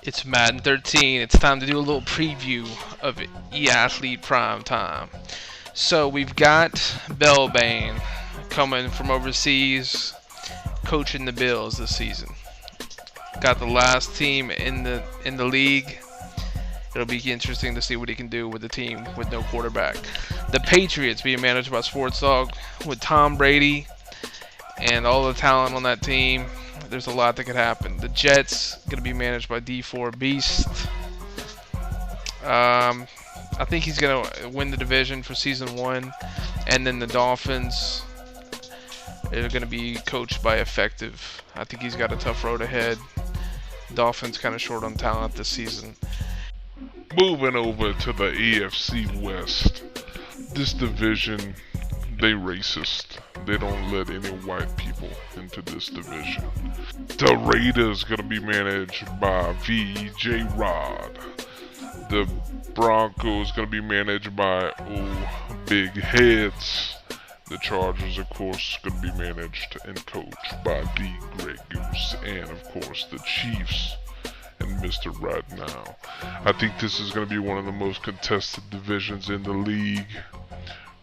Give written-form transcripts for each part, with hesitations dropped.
It's Madden 13. It's time to do a little preview of E-Athlete Primetime. So we've got Bellbane coming from overseas, coaching the Bills this season. Got the last team in the league. It'll be interesting to see what he can do with the team with no quarterback. The Patriots being managed by Sports Dog with Tom Brady and all the talent on that team. There's a lot that could happen. The Jets going to be managed by D4 Beast. I think he's going to win the division for season 1. And then the Dolphins are going to be coached by Effective. I think he's got a tough road ahead. Dolphins kind of short on talent this season. Moving over to the AFC West. This division, they racist. They don't let any white people into this division. The Raiders gonna be managed by VJ Rod. The Broncos gonna be managed by Big Heads. The Chargers, of course, gonna be managed and coached by the Grey Goose, and of course the Chiefs and Mr. Right Now. I think this is gonna be one of the most contested divisions in the league.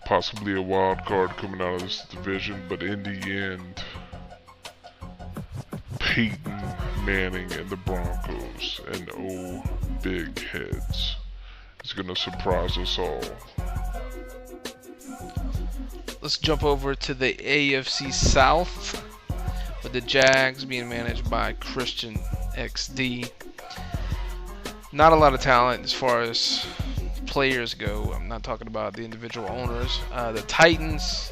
Possibly a wild card coming out of this division, but in the end, Peyton Manning and the Broncos and Big Heads is going to surprise us all. Let's jump over to the AFC South with the Jags being managed by Christian XD. Not a lot of talent as far as players go. I'm not talking about the individual owners. The Titans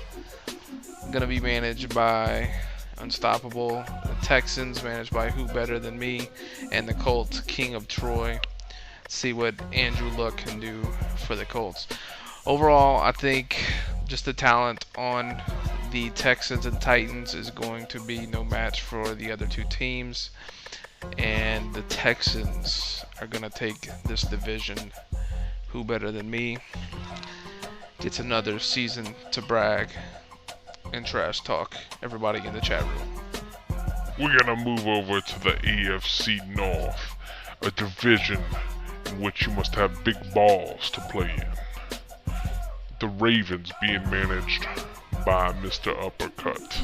gonna be managed by Unstoppable. The Texans managed by Who Better Than Me, and the Colts King of Troy. See what Andrew Luck can do for the Colts. Overall, I think just the talent on the Texans and Titans is going to be no match for the other two teams, and the Texans are gonna take this division. Who Better Than Me gets another season to brag and trash talk everybody in the chat room. We're gonna move over to the AFC North, a division in which you must have big balls to play in. The Ravens being managed by Mr. Uppercut.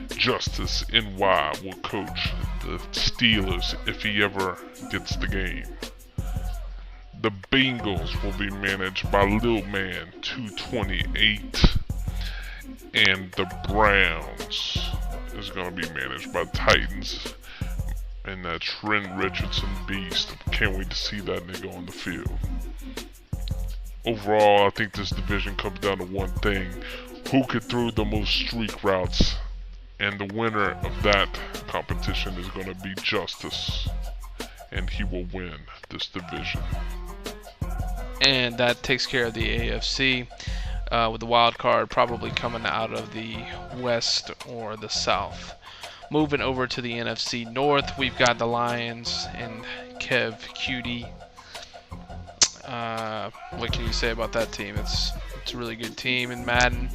Justice NY will coach the Steelers if he ever gets the game. The Bengals will be managed by Lil Man 228, and the Browns is going to be managed by Titans and that Trent Richardson beast. Can't wait to see that nigga on the field. Overall, I think this division comes down to one thing: who could throw the most streak routes, and the winner of that competition is going to be Justice, and he will win this division. And that takes care of the AFC, with the wild card probably coming out of the West or the South. Moving over to the NFC North, we've got the Lions and Kev Cutie. What can you say about that team? It's a really good team in Madden.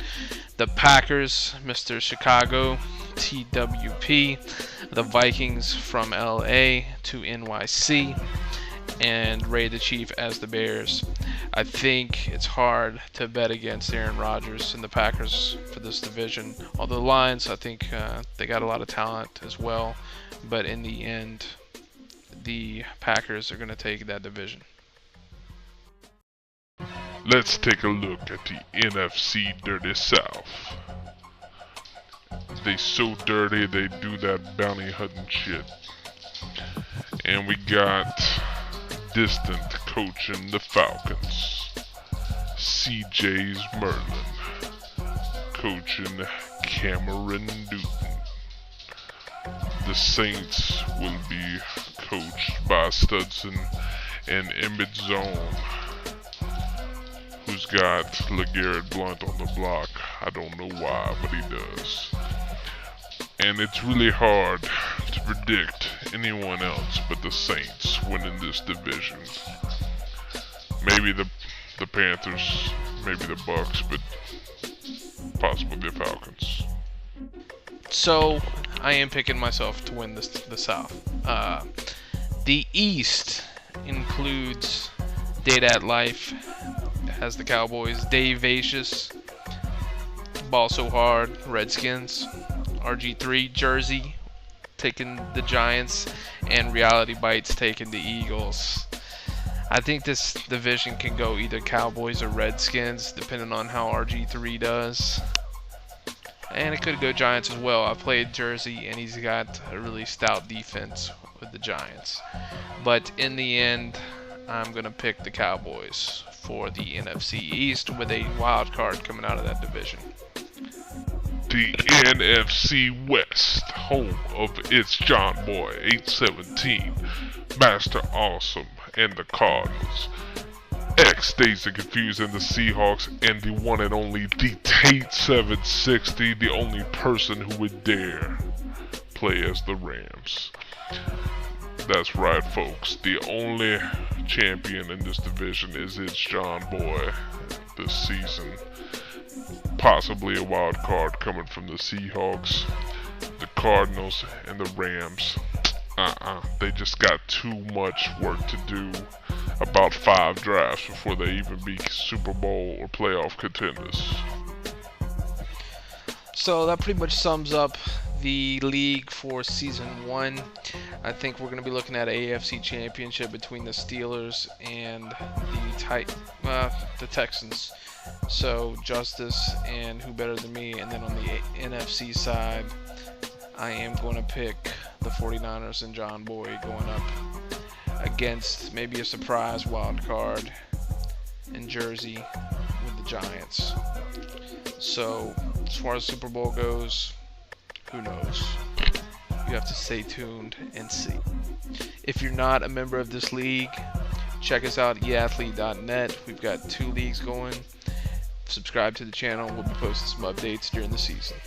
The Packers, Mr. Chicago, TWP. The Vikings from LA to NYC. And Ray the Chief as the Bears. I think it's hard to bet against Aaron Rodgers and the Packers for this division. Although the Lions, I think they got a lot of talent as well. But in the end, the Packers are going to take that division. Let's take a look at the NFC Dirty South. They so dirty, they do that bounty hunting shit. And we got Distant coaching the Falcons. CJ's Merlin coaching Cameron Newton. The Saints will be coached by Studson and Emmett Zone, who's got LeGarrette Blount on the block. I don't know why, but he does. And it's really hard to predict anyone else but the Saints winning this division. Maybe the Panthers, maybe the Bucks, but possibly the Falcons. So I am picking myself to win the South. The East includes Data at Life, has the Cowboys. Dave Vacious, Ball So Hard, Redskins. RG3, Jersey, taking the Giants, and Reality Bites taking the Eagles. I think this division can go either Cowboys or Redskins, depending on how RG3 does. And it could go Giants as well. I played Jersey, and he's got a really stout defense with the Giants. But in the end, I'm going to pick the Cowboys for the NFC East with a wild card coming out of that division. The NFC West, home of It's John Boy 817, Master Awesome, and the Cardinals. X Dazed and Confused and the Seahawks, and the one and only the Tate 760, the only person who would dare play as the Rams. That's right, folks. The only champion in this division is It's John Boy this season. Possibly a wild card coming from the Seahawks, the Cardinals, and the Rams. They just got too much work to do. About 5 drafts before they even be Super Bowl or playoff contenders. So that pretty much sums up the league for season 1. I think we're going to be looking at an AFC championship between the Steelers and the Texans. So Justice and who better than me. And then on the NFC side, I am going to pick the 49ers and John Boy going up against maybe a surprise wild card in Jersey with the Giants. So as far as Super Bowl goes, who knows? You have to stay tuned and see. If you're not a member of this league, check us out at yeathlete.net. We've got 2 leagues going. Subscribe to the channel. We'll be posting some updates during the season.